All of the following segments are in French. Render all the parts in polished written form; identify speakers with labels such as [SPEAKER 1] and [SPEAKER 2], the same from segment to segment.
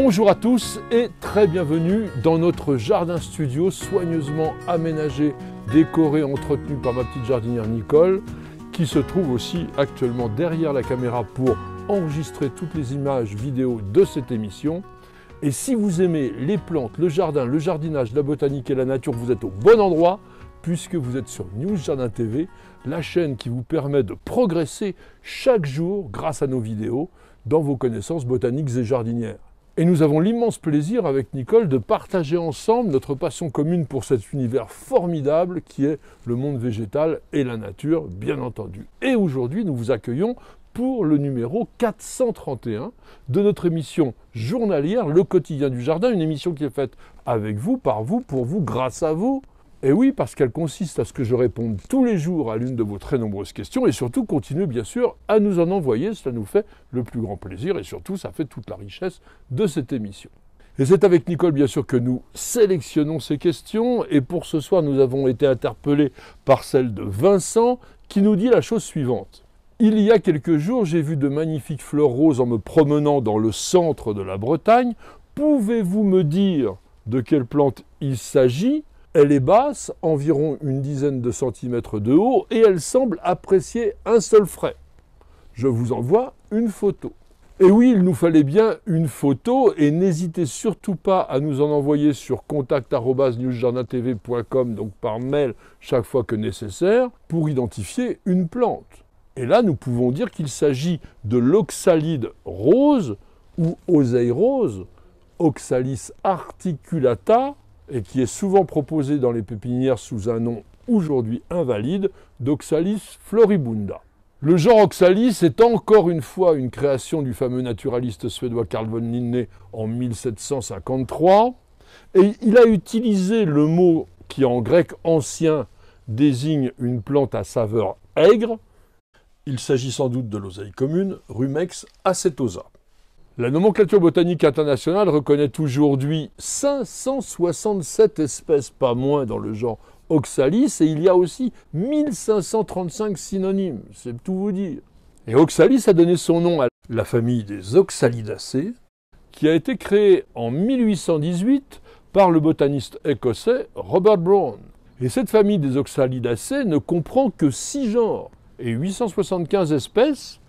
[SPEAKER 1] Bonjour à tous et très bienvenue dans notre jardin studio soigneusement aménagé, décoré, entretenu par ma petite jardinière Nicole, qui se trouve aussi actuellement derrière la caméra pour enregistrer toutes les images vidéo de cette émission. Et si vous aimez les plantes, le jardin, le jardinage, la botanique et la nature, vous êtes au bon endroit, puisque vous êtes sur News Jardin TV, la chaîne qui vous permet de progresser chaque jour grâce à nos vidéos dans vos connaissances botaniques et jardinières. Et nous avons l'immense plaisir avec Nicole de partager ensemble notre passion commune pour cet univers formidable qui est le monde végétal et la nature, bien entendu. Et aujourd'hui, nous vous accueillons pour le numéro 431 de notre émission journalière, Le Quotidien du Jardin, une émission qui est faite avec vous, par vous, pour vous, grâce à vous. Et oui, parce qu'elle consiste à ce que je réponde tous les jours à l'une de vos très nombreuses questions et surtout continuez bien sûr à nous en envoyer, cela nous fait le plus grand plaisir et surtout ça fait toute la richesse de cette émission. Et c'est avec Nicole bien sûr que nous sélectionnons ces questions et pour ce soir nous avons été interpellés par celle de Vincent qui nous dit la chose suivante. Il y a quelques jours, j'ai vu de magnifiques fleurs roses en me promenant dans le centre de la Bretagne. Pouvez-vous me dire de quelle plante il s'agit ? Elle est basse, environ une dizaine de centimètres de haut, et elle semble apprécier un seul frais. Je vous envoie une photo. Et oui, il nous fallait bien une photo, et n'hésitez surtout pas à nous en envoyer sur contact@newsjardintv.com, donc par mail chaque fois que nécessaire, pour identifier une plante. Et là, nous pouvons dire qu'il s'agit de l'oxalide rose, ou oseille rose, Oxalis articulata, et qui est souvent proposé dans les pépinières sous un nom aujourd'hui invalide d'Oxalis floribunda. Le genre Oxalis est encore une fois une création du fameux naturaliste suédois Carl von Linné en 1753, et il a utilisé le mot qui en grec ancien désigne une plante à saveur aigre. Il s'agit sans doute de l'oseille commune, Rumex acetosa. La nomenclature botanique internationale reconnaît aujourd'hui 567 espèces, pas moins dans le genre Oxalis, et il y a aussi 1535 synonymes, c'est tout vous dire. Et Oxalis a donné son nom à la famille des Oxalidacées, qui a été créée en 1818 par le botaniste écossais Robert Brown. Et cette famille des Oxalidacées ne comprend que 6 genres et 875 espèces,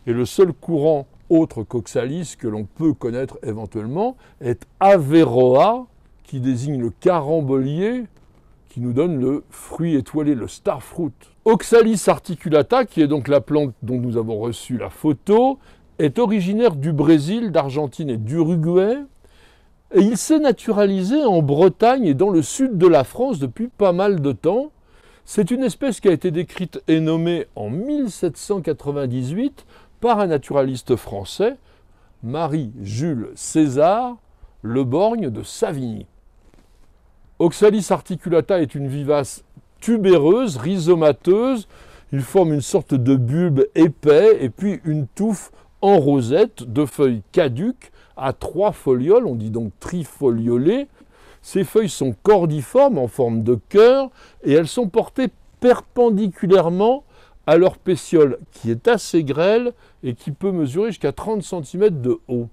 [SPEAKER 1] et le seul courant autre qu'Oxalis que l'on peut connaître éventuellement est Averrhoa, qui désigne le carambolier, qui nous donne le fruit étoilé, le starfruit. Oxalis articulata, qui est donc la plante dont nous avons reçu la photo, est originaire du Brésil, d'Argentine et d'Uruguay, et il s'est naturalisé en Bretagne et dans le sud de la France depuis pas mal de temps. C'est une espèce qui a été décrite et nommée en 1798 par un naturaliste français, Marie-Jules César Leborgne de Savigny. Oxalis articulata est une vivace tubéreuse, rhizomateuse. Il forme une sorte de bulbe épais et puis une touffe en rosette de feuilles caduques à 3 folioles, on dit donc trifoliolées. Ces feuilles sont cordiformes en forme de cœur et elles sont portées perpendiculairement à leur pétiole qui est assez grêle et qui peut mesurer jusqu'à 30 cm de haut.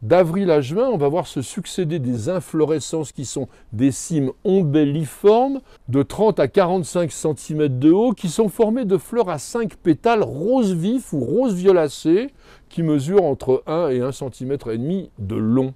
[SPEAKER 1] D'avril à juin, on va voir se succéder des inflorescences qui sont des cymes ombelliformes de 30 à 45 cm de haut qui sont formées de fleurs à 5 pétales rose vif ou rose violacé qui mesurent entre 1 et 1,5 cm de long.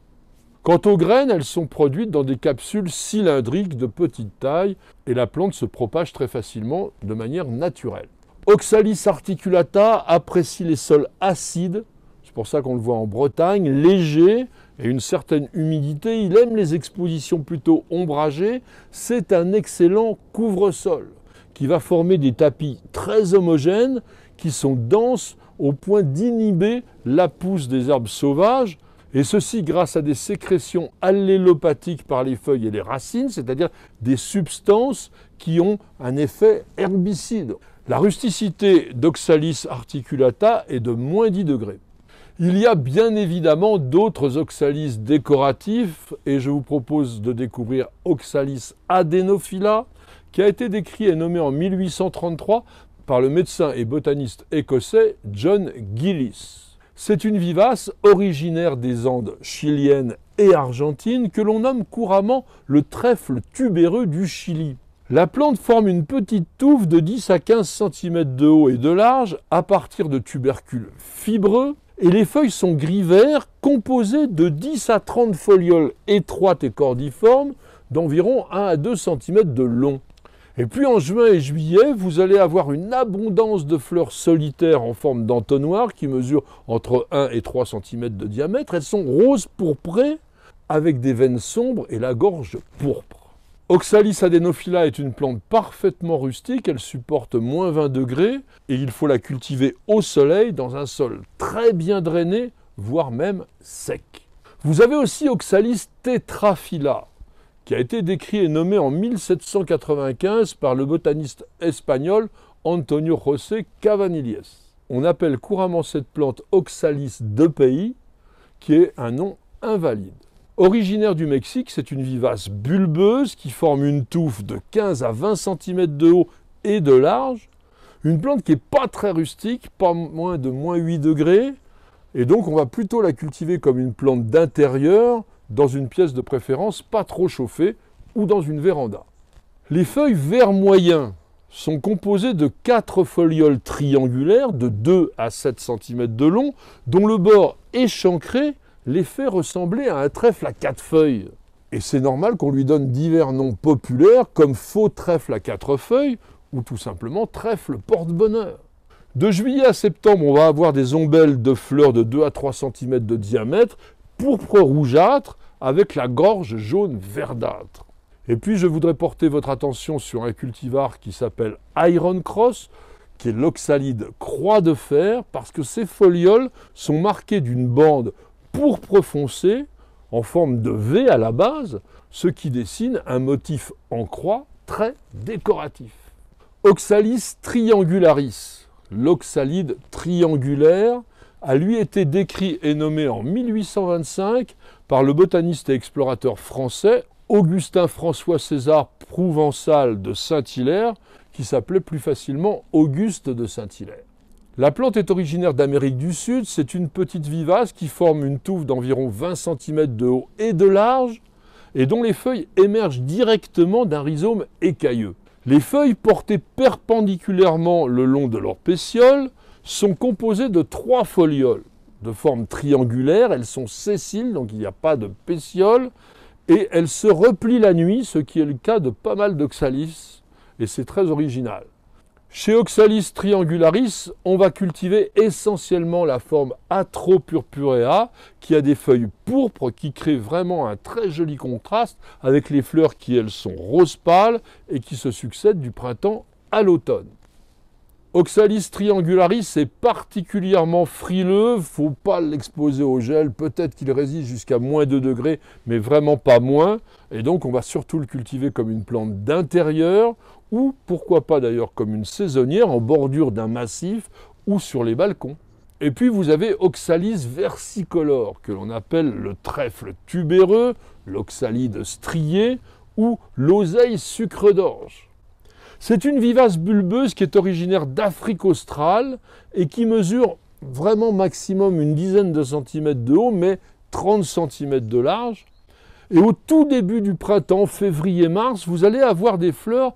[SPEAKER 1] Quant aux graines, elles sont produites dans des capsules cylindriques de petite taille et la plante se propage très facilement de manière naturelle. Oxalis articulata apprécie les sols acides, c'est pour ça qu'on le voit en Bretagne, légers et une certaine humidité. Il aime les expositions plutôt ombragées. C'est un excellent couvre-sol qui va former des tapis très homogènes qui sont denses au point d'inhiber la pousse des herbes sauvages. Et ceci grâce à des sécrétions allélopathiques par les feuilles et les racines, c'est-à-dire des substances qui ont un effet herbicide. La rusticité d'Oxalis articulata est de moins 10 degrés. Il y a bien évidemment d'autres Oxalis décoratifs et je vous propose de découvrir Oxalis adenophylla qui a été décrit et nommé en 1833 par le médecin et botaniste écossais John Gillis. C'est une vivace originaire des Andes chiliennes et argentines que l'on nomme couramment le trèfle tubéreux du Chili. La plante forme une petite touffe de 10 à 15 cm de haut et de large à partir de tubercules fibreux et les feuilles sont gris-vert composées de 10 à 30 folioles étroites et cordiformes d'environ 1 à 2 cm de long. Et puis en juin et juillet, vous allez avoir une abondance de fleurs solitaires en forme d'entonnoir qui mesurent entre 1 et 3 cm de diamètre. Elles sont roses pourprées avec des veines sombres et la gorge pourpre. Oxalis adenophylla est une plante parfaitement rustique, elle supporte moins 20 degrés et il faut la cultiver au soleil dans un sol très bien drainé, voire même sec. Vous avez aussi Oxalis tetraphylla, qui a été décrit et nommé en 1795 par le botaniste espagnol Antonio José Cavanilles. On appelle couramment cette plante Oxalis de pays, qui est un nom invalide. Originaire du Mexique, c'est une vivace bulbeuse qui forme une touffe de 15 à 20 cm de haut et de large. Une plante qui n'est pas très rustique, pas moins de -8 degrés. Et donc on va plutôt la cultiver comme une plante d'intérieur, dans une pièce de préférence pas trop chauffée ou dans une véranda. Les feuilles vert moyen sont composées de 4 folioles triangulaires de 2 à 7 cm de long, dont le bord échancré les fait ressembler à un trèfle à 4 feuilles. Et c'est normal qu'on lui donne divers noms populaires comme faux trèfle à 4 feuilles ou tout simplement trèfle porte-bonheur. De juillet à septembre, on va avoir des ombelles de fleurs de 2 à 3 cm de diamètre, pourpre rougeâtre, avec la gorge jaune verdâtre. Et puis je voudrais porter votre attention sur un cultivar qui s'appelle Iron Cross, qui est l'oxalide croix de fer, parce que ses folioles sont marquées d'une bande pourpre foncé, en forme de V à la base, ce qui dessine un motif en croix très décoratif. Oxalis triangularis, l'oxalide triangulaire, a lui été décrit et nommé en 1825 par le botaniste et explorateur français Augustin François César Provençal de Saint-Hilaire, qui s'appelait plus facilement Auguste de Saint-Hilaire. La plante est originaire d'Amérique du Sud, c'est une petite vivace qui forme une touffe d'environ 20 cm de haut et de large, et dont les feuilles émergent directement d'un rhizome écailleux. Les feuilles portées perpendiculairement le long de leur pétiole sont composées de 3 folioles de forme triangulaire, elles sont sessiles, donc il n'y a pas de pétiole, et elles se replient la nuit, ce qui est le cas de pas mal d'oxalis, et c'est très original. Chez Oxalis triangularis, on va cultiver essentiellement la forme Atropurpurea, qui a des feuilles pourpres qui créent vraiment un très joli contraste avec les fleurs qui, elles, sont rose pâle et qui se succèdent du printemps à l'automne. Oxalis triangularis est particulièrement frileux, il ne faut pas l'exposer au gel, peut-être qu'il résiste jusqu'à -2 degrés, mais vraiment pas moins. Et donc on va surtout le cultiver comme une plante d'intérieur, ou pourquoi pas d'ailleurs comme une saisonnière en bordure d'un massif ou sur les balcons. Et puis vous avez Oxalis versicolore, que l'on appelle le trèfle tubéreux, l'oxalide strié ou l'oseille sucre d'orge. C'est une vivace bulbeuse qui est originaire d'Afrique australe et qui mesure vraiment maximum une dizaine de centimètres de haut, mais 30 cm de large. Et au tout début du printemps, février-mars, vous allez avoir des fleurs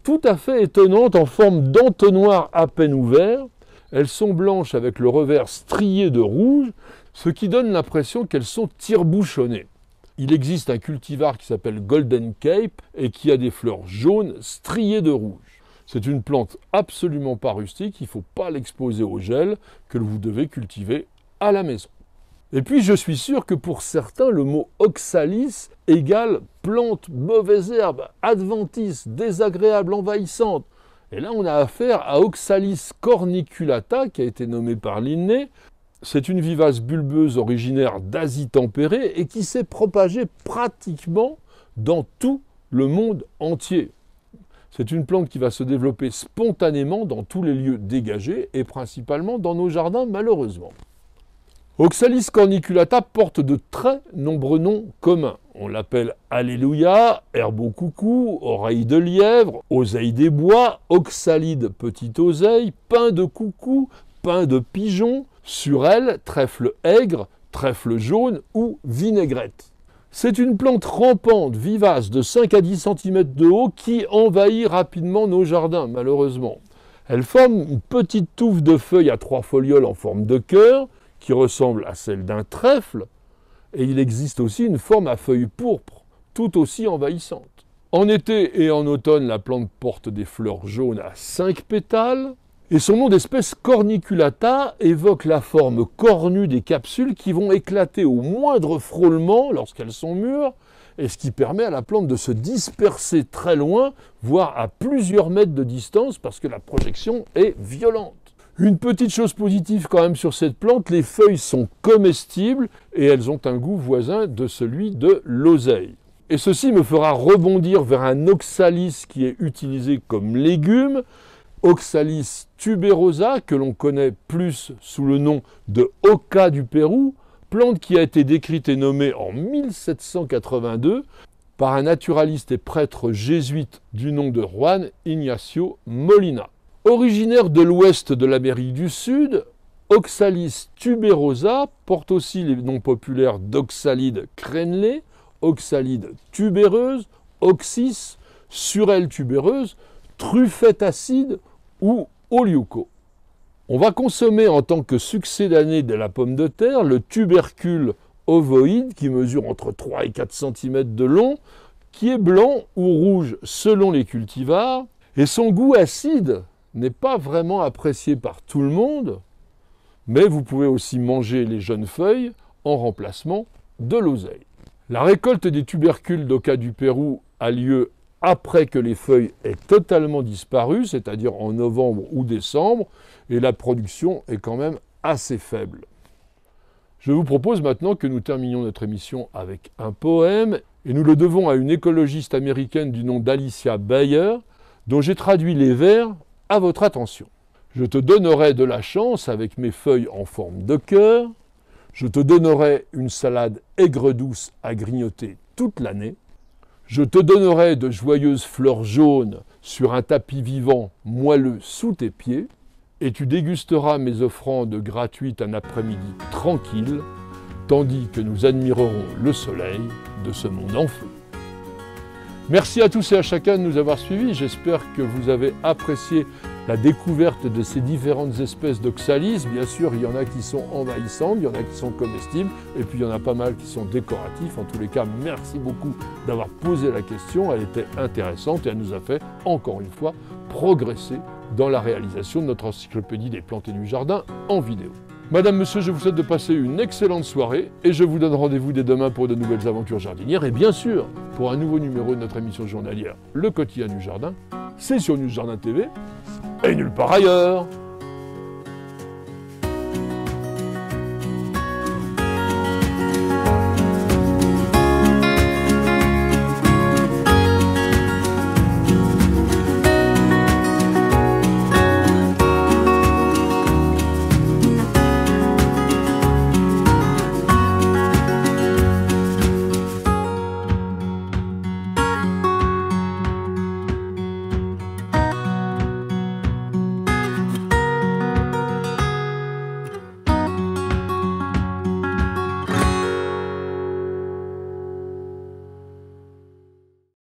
[SPEAKER 1] tout à fait étonnantes en forme d'entonnoir à peine ouvert. Elles sont blanches avec le revers strié de rouge, ce qui donne l'impression qu'elles sont tire-bouchonnées. Il existe un cultivar qui s'appelle Golden Cape et qui a des fleurs jaunes striées de rouge. C'est une plante absolument pas rustique, il ne faut pas l'exposer au gel, que vous devez cultiver à la maison. Et puis je suis sûr que pour certains, le mot oxalis égale plante, mauvaise herbe, adventice, désagréable, envahissante. Et là on a affaire à Oxalis corniculata, qui a été nommé par Linné. C'est une vivace bulbeuse originaire d'Asie tempérée et qui s'est propagée pratiquement dans tout le monde entier. C'est une plante qui va se développer spontanément dans tous les lieux dégagés et principalement dans nos jardins malheureusement. Oxalis corniculata porte de très nombreux noms communs. On l'appelle Alléluia, herbe au coucou, oreille de lièvre, oseille des bois, oxalide petite oseille, pain de coucou, pain de pigeon, surelle, trèfle aigre, trèfle jaune ou vinaigrette. C'est une plante rampante, vivace, de 5 à 10 cm de haut qui envahit rapidement nos jardins, malheureusement. Elle forme une petite touffe de feuilles à 3 folioles en forme de cœur, qui ressemble à celle d'un trèfle, et il existe aussi une forme à feuilles pourpres, tout aussi envahissante. En été et en automne, la plante porte des fleurs jaunes à 5 pétales, et son nom d'espèce corniculata évoque la forme cornue des capsules qui vont éclater au moindre frôlement lorsqu'elles sont mûres, et ce qui permet à la plante de se disperser très loin, voire à plusieurs mètres de distance, parce que la projection est violente. Une petite chose positive quand même sur cette plante, les feuilles sont comestibles et elles ont un goût voisin de celui de l'oseille. Et ceci me fera rebondir vers un oxalis qui est utilisé comme légume, Oxalis tuberosa, que l'on connaît plus sous le nom de oca du Pérou, plante qui a été décrite et nommée en 1782 par un naturaliste et prêtre jésuite du nom de Juan Ignacio Molina. Originaire de l'ouest de l'Amérique du Sud, Oxalis tuberosa porte aussi les noms populaires d'oxalide crénelée, oxalide tubéreuse, oxys, surelle tubéreuse, truffette acide ou oleuco. On va consommer en tant que succédané de la pomme de terre le tubercule ovoïde qui mesure entre 3 et 4 cm de long, qui est blanc ou rouge selon les cultivars, et son goût acide n'est pas vraiment apprécié par tout le monde, mais vous pouvez aussi manger les jeunes feuilles en remplacement de l'oseille. La récolte des tubercules d'Oca du Pérou a lieu après que les feuilles aient totalement disparu, c'est-à-dire en novembre ou décembre, et la production est quand même assez faible. Je vous propose maintenant que nous terminions notre émission avec un poème, et nous le devons à une écologiste américaine du nom d'Alicia Bayer, dont j'ai traduit les vers à votre attention. Je te donnerai de la chance avec mes feuilles en forme de cœur, je te donnerai une salade aigre-douce à grignoter toute l'année, je te donnerai de joyeuses fleurs jaunes sur un tapis vivant moelleux sous tes pieds, et tu dégusteras mes offrandes gratuites un après-midi tranquille, tandis que nous admirerons le soleil de ce monde en feu. Merci à tous et à chacun de nous avoir suivis. J'espère que vous avez apprécié la découverte de ces différentes espèces d'oxalis. Bien sûr, il y en a qui sont envahissantes, il y en a qui sont comestibles, et puis il y en a pas mal qui sont décoratifs. En tous les cas, merci beaucoup d'avoir posé la question. Elle était intéressante et elle nous a fait, encore une fois, progresser dans la réalisation de notre encyclopédie des plantes et du jardin en vidéo. Madame, monsieur, je vous souhaite de passer une excellente soirée et je vous donne rendez-vous dès demain pour de nouvelles aventures jardinières et bien sûr pour un nouveau numéro de notre émission journalière Le Quotidien du Jardin. C'est sur News Jardin TV et nulle part ailleurs.